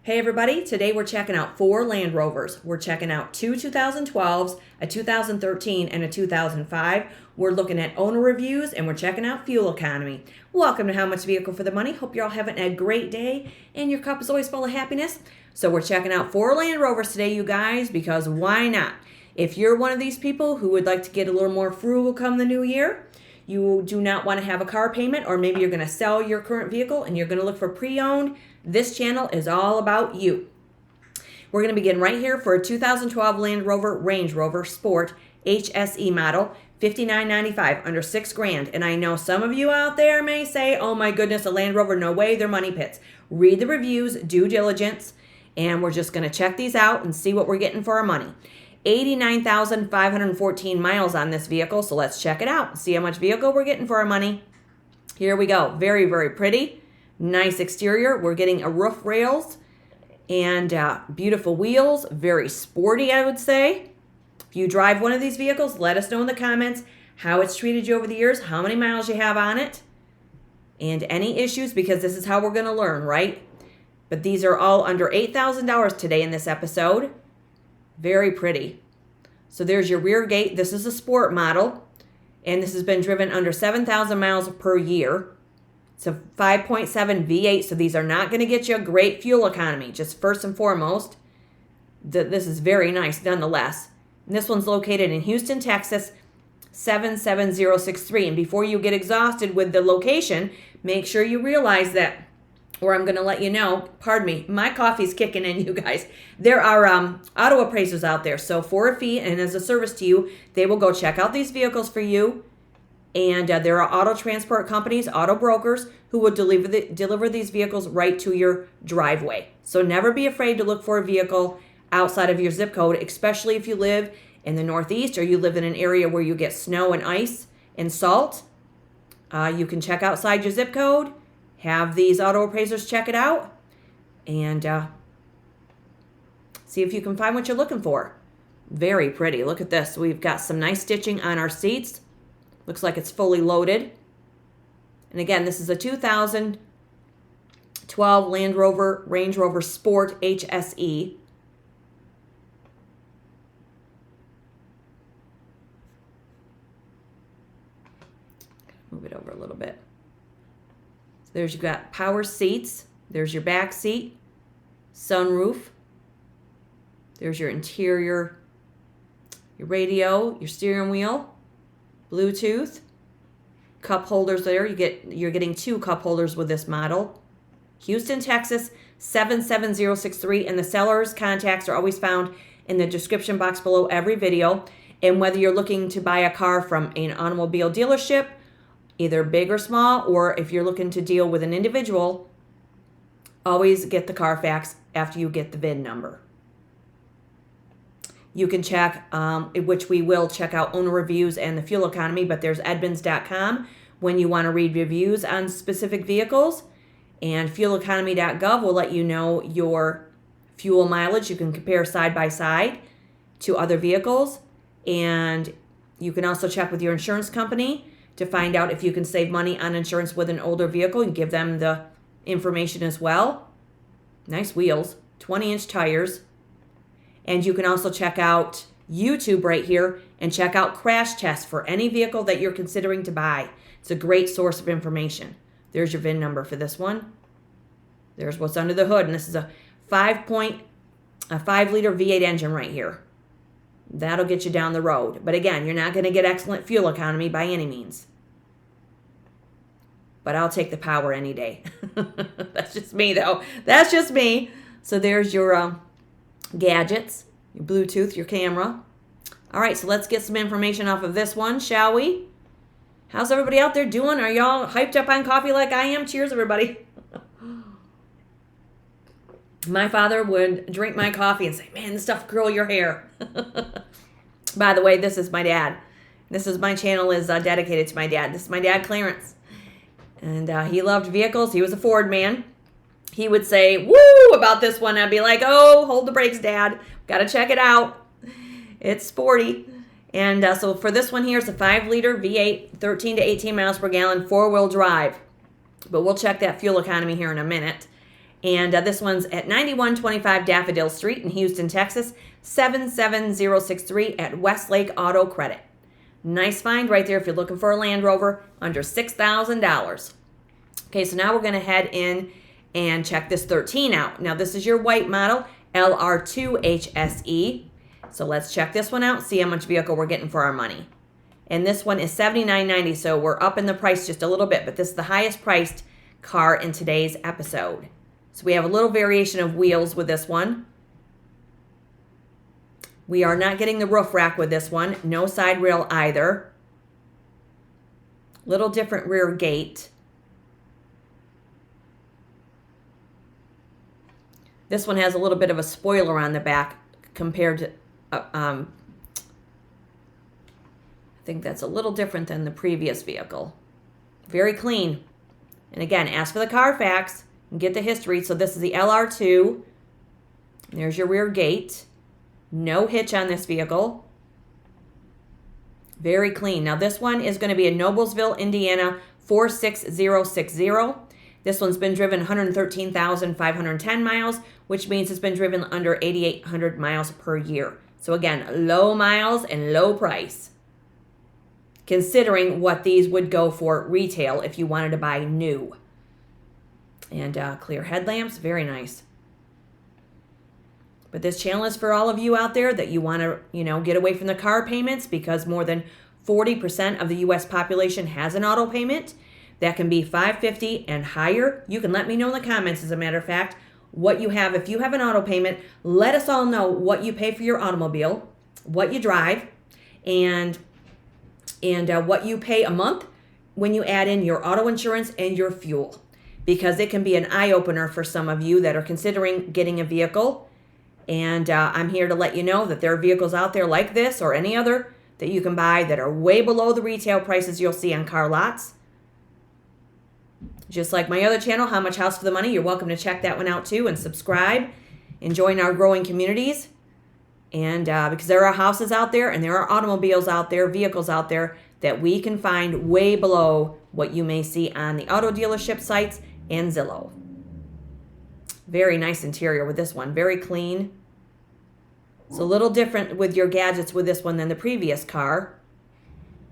Hey everybody, today we're checking out 4 Land Rovers. We're checking out 2 2012s, a 2013, and a 2005. We're looking at owner reviews and we're checking out fuel economy. Welcome to How Much Vehicle for the Money. Hope you're all having a great day and your cup is always full of happiness. So we're checking out 4 Land Rovers today, you guys, because why not? If you're one of these people who would like to get a little more frugal come the new year, you do not want to have a car payment, or maybe you're going to sell your current vehicle and you're going to look for pre-owned, this channel is all about you. We're going to begin right here for a 2012 Land Rover Range Rover Sport HSE model, $59.95, under $6,000. And I know some of you out there may say, oh my goodness, a Land Rover, no way, they're money pits. Read the reviews, due diligence, and we're just going to check these out and see what we're getting for our money. 89,514 miles on this vehicle, so let's check it out. See how much vehicle we're getting for our money. Here we go. Very, very pretty. Nice exterior. We're getting a roof rails and beautiful wheels. Very sporty, I would say. If you drive one of these vehicles, let us know in the comments how it's treated you over the years, how many miles you have on it, and any issues, because this is how we're going to learn, right? But these are all under $8,000 today in this episode. Very pretty. So there's your rear gate. This is a sport model, and this has been driven under 7,000 miles per year. It's a 5.7 V8, so these are not going to get you a great fuel economy. Just first and foremost, this is very nice nonetheless. And this one's located in Houston, Texas, 77063. And before you get exhausted with the location, make sure you realize that, or I'm going to let you know, pardon me, my coffee's kicking in, you guys. There are auto appraisers out there. So for a fee and as a service to you, they will go check out these vehicles for you. And there are auto transport companies, auto brokers, who will deliver these vehicles right to your driveway. So never be afraid to look for a vehicle outside of your zip code, especially if you live in the Northeast or you live in an area where you get snow and ice and salt. You can check outside your zip code, have these auto appraisers check it out, and see if you can find what you're looking for. Very pretty. Look at this. We've got some nice stitching on our seats. Looks like it's fully loaded. And again, this is a 2012 Land Rover Range Rover Sport HSE. Move it over a little bit. So there's, you've got power seats. There's your back seat, sunroof. There's your interior, your radio, your steering wheel, Bluetooth, cup holders there. You're getting 2 cup holders with this model. Houston, Texas, 77063, and the seller's contacts are always found in the description box below every video. And whether you're looking to buy a car from an automobile dealership, either big or small, or if you're looking to deal with an individual, always get the Carfax after you get the VIN number. You can check, which we will check out owner reviews and the fuel economy, but there's edmunds.com when you want to read reviews on specific vehicles, and fueleconomy.gov will let you know your fuel mileage. You can compare side by side to other vehicles, and you can also check with your insurance company to find out if you can save money on insurance with an older vehicle and give them the information as well. Nice wheels, 20-inch tires. And you can also check out YouTube right here and check out crash tests for any vehicle that you're considering to buy. It's a great source of information. There's your VIN number for this one. There's what's under the hood, and this is a 5-liter V8 engine right here. That'll get you down the road. But again, you're not going to get excellent fuel economy by any means. But I'll take the power any day. That's just me, though. That's just me. So there's your gadgets, your Bluetooth, your camera. All right, so let's get some information off of this one, shall we? How's everybody out there doing? Are y'all hyped up on coffee like I am? Cheers, everybody. My father would drink my coffee and say, man, this stuff curl your hair. By the way, this is my dad. My channel is dedicated to my dad. This is my dad, Clarence. And he loved vehicles. He was a Ford man. He would say, woo, about this one. I'd be like, oh, hold the brakes, Dad. Got to check it out. It's sporty. And so for this one here, it's a 5-liter V8, 13 to 18 miles per gallon, 4-wheel drive. But we'll check that fuel economy here in a minute. And this one's at 9125 Daffodil Street in Houston, Texas, 77063 at Westlake Auto Credit. Nice find right there if you're looking for a Land Rover under $6,000. Okay, so now we're going to head in and check this 13 out. Now, this is your white model, LR2 HSE. So let's check this one out, see how much vehicle we're getting for our money. And this one is $79.90, so we're up in the price just a little bit, but this is the highest priced car in today's episode. So we have a little variation of wheels with this one. We are not getting the roof rack with this one. No side rail either. Little different rear gate. This one has a little bit of a spoiler on the back compared to, I think that's a little different than the previous vehicle. Very clean. And again, ask for the Carfax and get the history. So this is the LR2. There's your rear gate. No hitch on this vehicle. Very clean. Now this one is going to be a Noblesville, Indiana 46060. This one's been driven 113,510 miles, which means it's been driven under 8,800 miles per year. So again, low miles and low price, considering what these would go for retail if you wanted to buy new. And clear headlamps, very nice. But this channel is for all of you out there that you want to, get away from the car payments, because more than 40% of the U.S. population has an auto payment. That can be $550 and higher. You can let me know in the comments, as a matter of fact, what you have. If you have an auto payment, let us all know what you pay for your automobile, what you drive, and what you pay a month when you add in your auto insurance and your fuel. Because it can be an eye-opener for some of you that are considering getting a vehicle. And I'm here to let you know that there are vehicles out there like this or any other that you can buy that are way below the retail prices you'll see on car lots. Just like my other channel, How Much House for the Money, you're welcome to check that one out too and subscribe and join our growing communities. And because there are houses out there and there are automobiles out there, vehicles out there that we can find way below what you may see on the auto dealership sites and Zillow. Very nice interior with this one, very clean. It's a little different with your gadgets with this one than the previous car.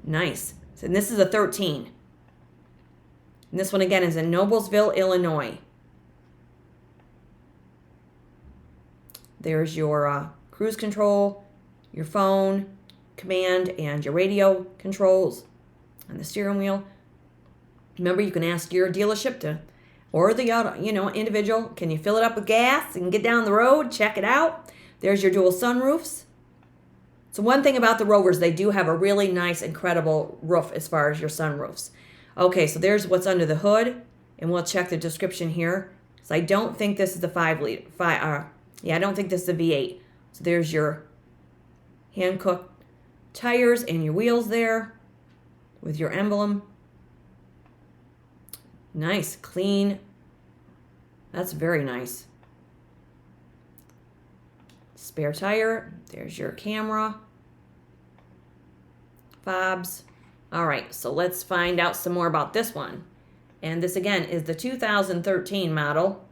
Nice. And this is a 13. And this one again is in Noblesville, Illinois. There's your cruise control, your phone, command, and your radio controls on the steering wheel. Remember, you can ask your dealership to, or the auto, individual, can you fill it up with gas and get down the road, check it out. There's your dual sunroofs. So one thing about the Rovers, they do have a really nice, incredible roof as far as your sunroofs. Okay, so there's what's under the hood, and we'll check the description here. So I don't think this is the 5-liter. I don't think this is the V8. So there's your hand-cooked tires and your wheels there with your emblem. Nice, clean. That's very nice. Spare tire. There's your camera. Fobs. All right, so let's find out some more about this one. And this, again, is the 2013 model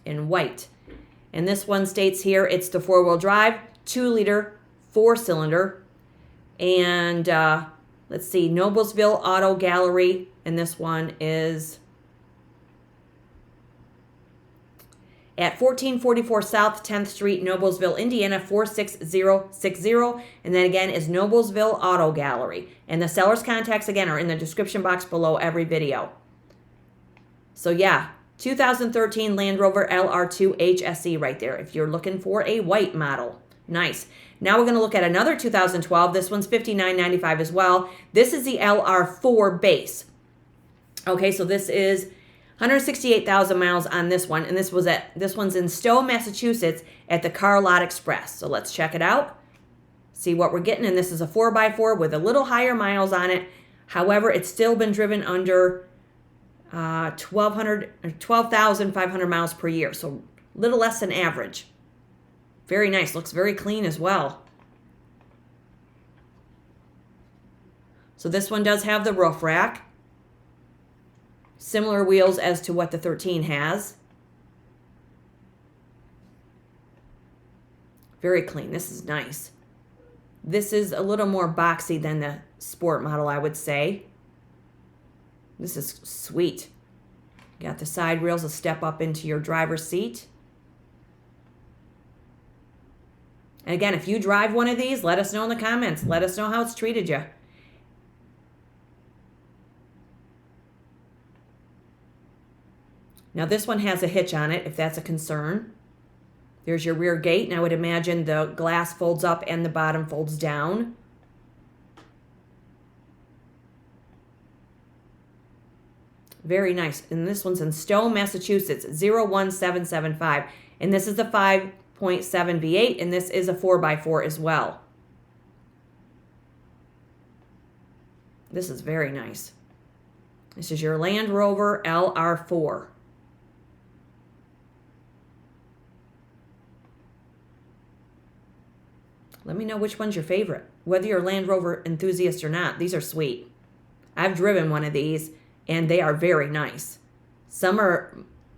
in white. And this one states here it's the 4-wheel drive, 2-liter, 4-cylinder. And let's see, Noblesville Auto Gallery. And this one is at 1444 South 10th Street, Noblesville, Indiana, 46060. And then again is Noblesville Auto Gallery. And the seller's contacts, again, are in the description box below every video. So yeah, 2013 Land Rover LR2 HSE right there if you're looking for a white model. Nice. Now we're going to look at another 2012. This one's $59.95 as well. This is the LR4 base. Okay, so this is 168,000 miles on this one, and this one's in Stow, Massachusetts at the Car Lot Express. So let's check it out, see what we're getting. And this is a 4x4 with a little higher miles on it. However, it's still been driven under 12,500 miles per year, so a little less than average. Very nice, looks very clean as well. So this one does have the roof rack. Similar wheels as to what the 13 has. Very clean. This is nice. This is a little more boxy than the sport model, I would say. This is sweet. Got the side rails to step up into your driver's seat. And again, if you drive one of these, let us know in the comments. Let us know how it's treated you. Now this one has a hitch on it, if that's a concern. There's your rear gate, and I would imagine the glass folds up and the bottom folds down. Very nice. And this one's in Stow, Massachusetts, 01775. And this is a 5.7 V8, and this is a 4x4 as well. This is very nice. This is your Land Rover LR2. Let me know which one's your favorite. Whether you're a Land Rover enthusiast or not, these are sweet. I've driven one of these, and they are very nice. Some are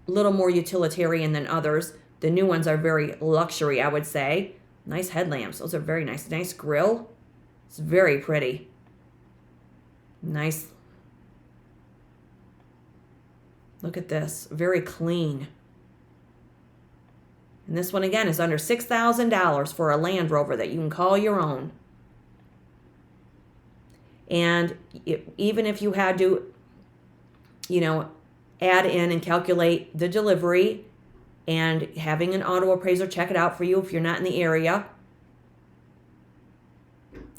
a little more utilitarian than others. The new ones are very luxury, I would say. Nice headlamps. Those are very nice. Nice grille. It's very pretty. Nice. Look at this. Very clean. And this one, again, is under $6,000 for a Land Rover that you can call your own. And even if you had to, add in and calculate the delivery and having an auto appraiser check it out for you if you're not in the area,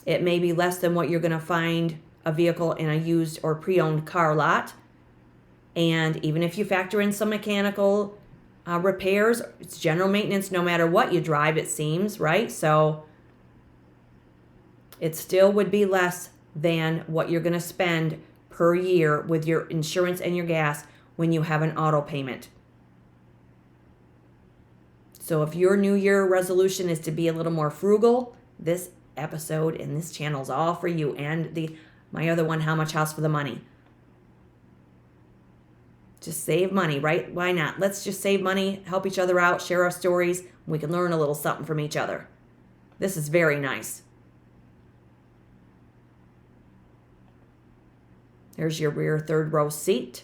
it may be less than what you're going to find a vehicle in a used or pre-owned car lot. And even if you factor in some mechanical repairs, it's general maintenance no matter what you drive, it seems, right? So it still would be less than what you're going to spend per year with your insurance and your gas when you have an auto payment. So if your New Year resolution is to be a little more frugal, this episode and this channel is all for you. And my other one, How Much House for the Money. Just save money, right? Why not? Let's just save money, help each other out, share our stories. We can learn a little something from each other. This is very nice. There's your rear third row seat.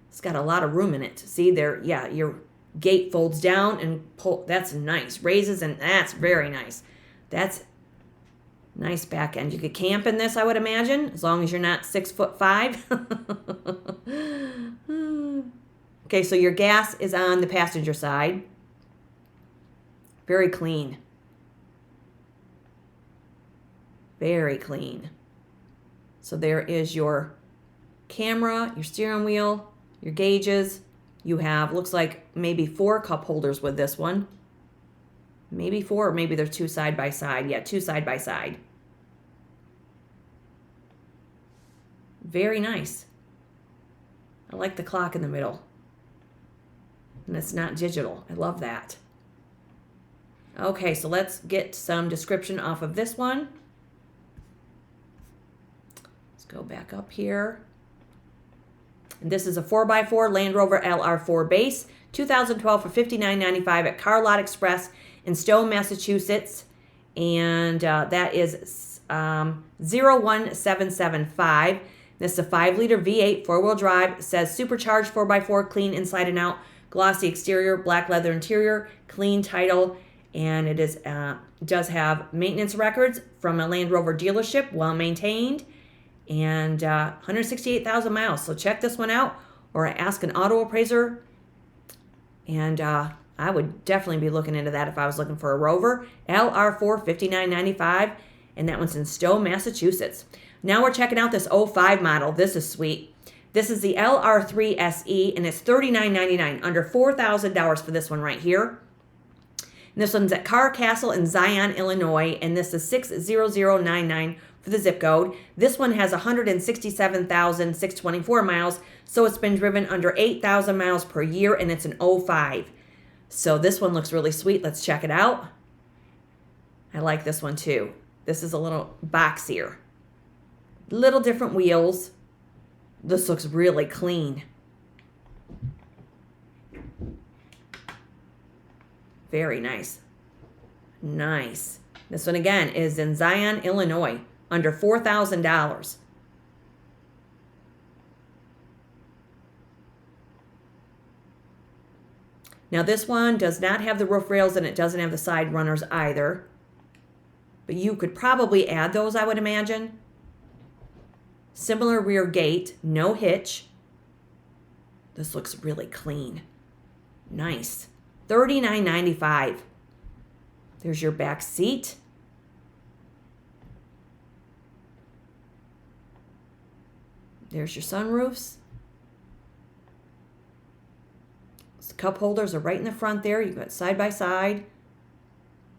It's got a lot of room in it. See there, yeah, your gate folds down and pull. That's nice. Raises, and that's very nice. That's nice back end. You could camp in this, I would imagine, as long as you're not 6'5". Okay, so your gas is on the passenger side. Very clean. Very clean. So there is your camera, your steering wheel, your gauges. You have, looks like maybe 4 cup holders with this one. Maybe 4, or maybe they're 2 side by side. Yeah, 2 side by side. Very nice. I like the clock in the middle. And it's not digital. I love that. Okay, so let's get some description off of this one. Let's go back up here. And this is a 4x4 Land Rover LR2 base, 2012 for $59.95 at Car Lot Express in Stow, Massachusetts. And that is 01775. This is a 5-liter V8 4-wheel drive. It says supercharged 4x4, clean inside and out, glossy exterior, black leather interior, clean title. And it is does have maintenance records from a Land Rover dealership, well maintained, and 168,000 miles. So check this one out, or ask an auto appraiser. And I would definitely be looking into that if I was looking for a Rover. LR2 $59.95, and that one's in Stow, Massachusetts. Now we're checking out this 05 model. This is sweet. This is the LR3 SE, and it's $39.99, under $4,000 for this one right here. And this one's at Car Castle in Zion, Illinois, and this is 60099 for the zip code. This one has 167,624 miles, so it's been driven under 8,000 miles per year, and it's an 05. So this one looks really sweet. Let's check it out. I like this one too. This is a little boxier. Little different wheels. This looks really clean. Very nice. Nice. This one again is in Zion, Illinois, under $4,000. Now this one does not have the roof rails and it doesn't have the side runners either. But you could probably add those, I would imagine. Similar rear gate, no hitch. This looks really clean. Nice. $39.95. There's your back seat. There's your sunroofs. The cup holders are right in the front there. You've got side by side.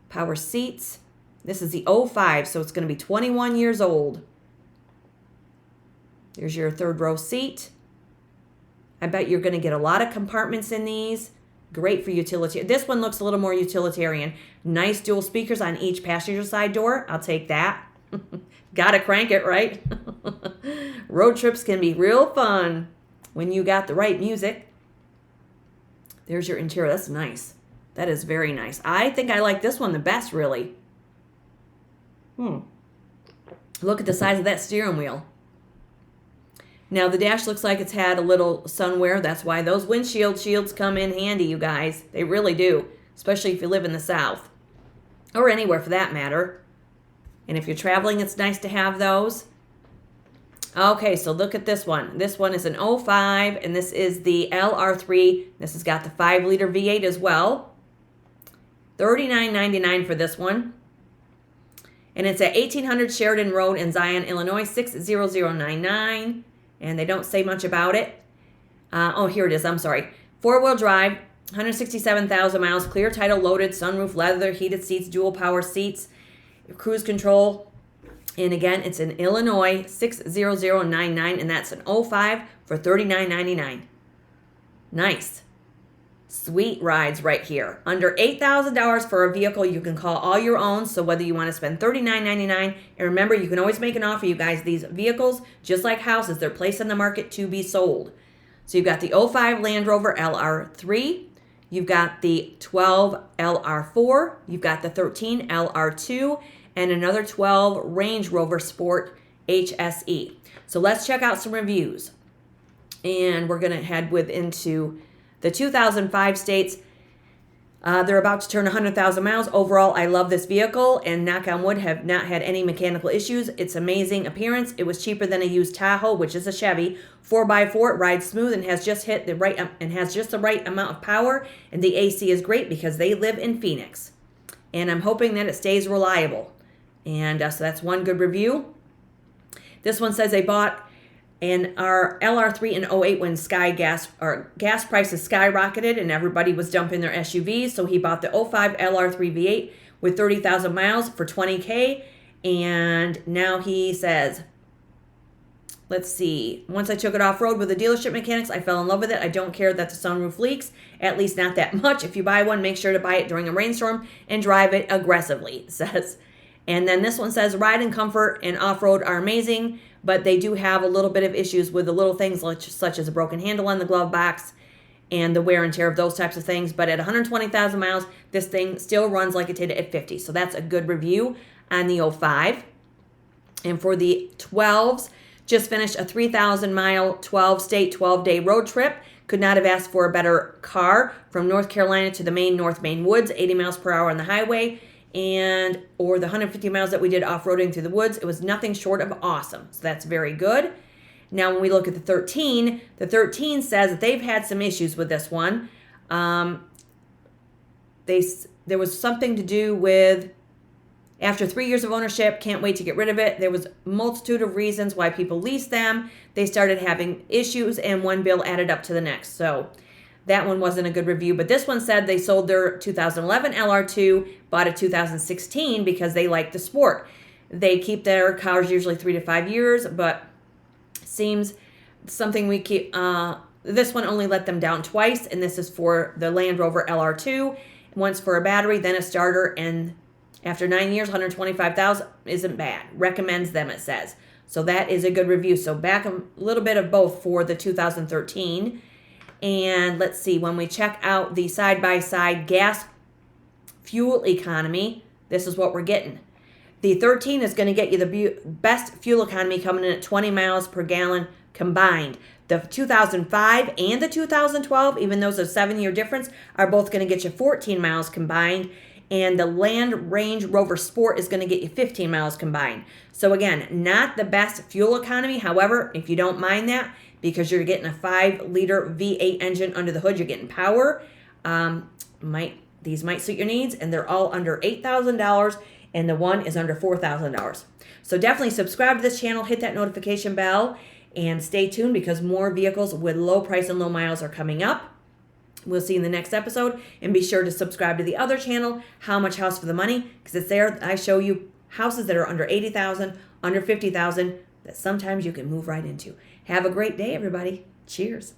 Power seats. This is the 05, so it's going to be 21 years old. There's your third row seat. I bet you're going to get a lot of compartments in these. Great for utility. This one looks a little more utilitarian. Nice dual speakers on each passenger side door. I'll take that. Gotta crank it, right? Road trips can be real fun when you got the right music. There's your interior. That's nice. That is very nice. I think I like this one the best, really. Look at the size of that steering wheel. Now, the dash looks like it's had a little sunwear. That's why those windshield shields come in handy, you guys. They really do, especially if you live in the South. Or anywhere, for that matter. And if you're traveling, it's nice to have those. Okay, so look at this one. This one is an 05, and this is the LR3. This has got the 5-liter V8 as well. $39.99 for this one. And it's at 1800 Sheridan Road in Zion, Illinois, 60099. And they don't say much about it. Oh, here it is. I'm sorry. 4-wheel drive, 167,000 miles, clear title, loaded, sunroof, leather, heated seats, dual power seats, cruise control. And again, it's in Illinois, 60099, and that's an 05 for $39.99. Nice. Sweet rides right here. Under $8,000 for a vehicle you can call all your own. So whether you want to spend $39.99, and remember, you can always make an offer, you guys. These vehicles, just like houses, they're placed on the market to be sold. So you've got the 05 Land Rover LR3. You've got the 12 LR4. You've got the 13 LR2. And another 12 Range Rover Sport HSE. So let's check out some reviews. And we're going to head into the 2005 states. They're about to turn 100,000 miles. Overall, I love this vehicle, and knock on wood, have not had any mechanical issues. It's amazing appearance. It was cheaper than a used Tahoe, which is a Chevy. 4x4, it rides smooth and has just hit the right and has just the right amount of power. And the AC is great because they live in Phoenix. And I'm hoping that it stays reliable. And so that's one good review. This one says they bought our LR3 in 08 when gas prices skyrocketed and everybody was dumping their SUVs. So he bought the 05 LR3 V8 with 30,000 miles for $20K. And now he says, let's see, once I took it off-road with the dealership mechanics, I fell in love with it. I don't care that the sunroof leaks, at least not that much. If you buy one, make sure to buy it during a rainstorm and drive it aggressively, it says. And then this one says, ride and comfort and off-road are amazing, but they do have a little bit of issues with the little things such as a broken handle on the glove box and the wear and tear of those types of things. But at 120,000 miles, this thing still runs like it did at 50. So that's a good review on the 05. And for the 12s, just finished a 3,000-mile, 12-state, 12-day road trip. Could not have asked for a better car from North Carolina to the North Maine woods, 80 miles per hour on the highway. Or the 150 miles that we did off-roading through the woods, it was nothing short of awesome. So that's very good. Now, when we look at the 13 says that they've had some issues with this one. There was something to do with, after 3 years of ownership, can't wait to get rid of it. There was a multitude of reasons why people leased them. They started having issues, and one bill added up to the next. So that one wasn't a good review, but this one said they sold their 2011 LR2, bought a 2016 because they like the sport. They keep their cars usually 3 to 5 years, but seems something we keep. This one only let them down twice, and this is for the Land Rover LR2. Once for a battery, then a starter, and after 9 years, 125,000 isn't bad. Recommends them, it says. So that is a good review. So back a little bit of both for the 2013. And let's see, when we check out the side-by-side gas fuel economy, this is what we're getting. The 13 is going to get you the best fuel economy, coming in at 20 miles per gallon combined. The 2005 and the 2012, even though there's a 7-year difference, are both going to get you 14 miles combined. And the Land Rover Sport is going to get you 15 miles combined. So again, not the best fuel economy. However, if you don't mind that, because you're getting a 5-liter V8 engine under the hood, you're getting power, these might suit your needs, and they're all under $8,000, and the one is under $4,000. So definitely subscribe to this channel, hit that notification bell, and stay tuned because more vehicles with low price and low miles are coming up. We'll see you in the next episode, and be sure to subscribe to the other channel, How Much House for the Money, because it's there I show you houses that are under $80,000, under $50,000, that sometimes you can move right into. Have a great day, everybody. Cheers.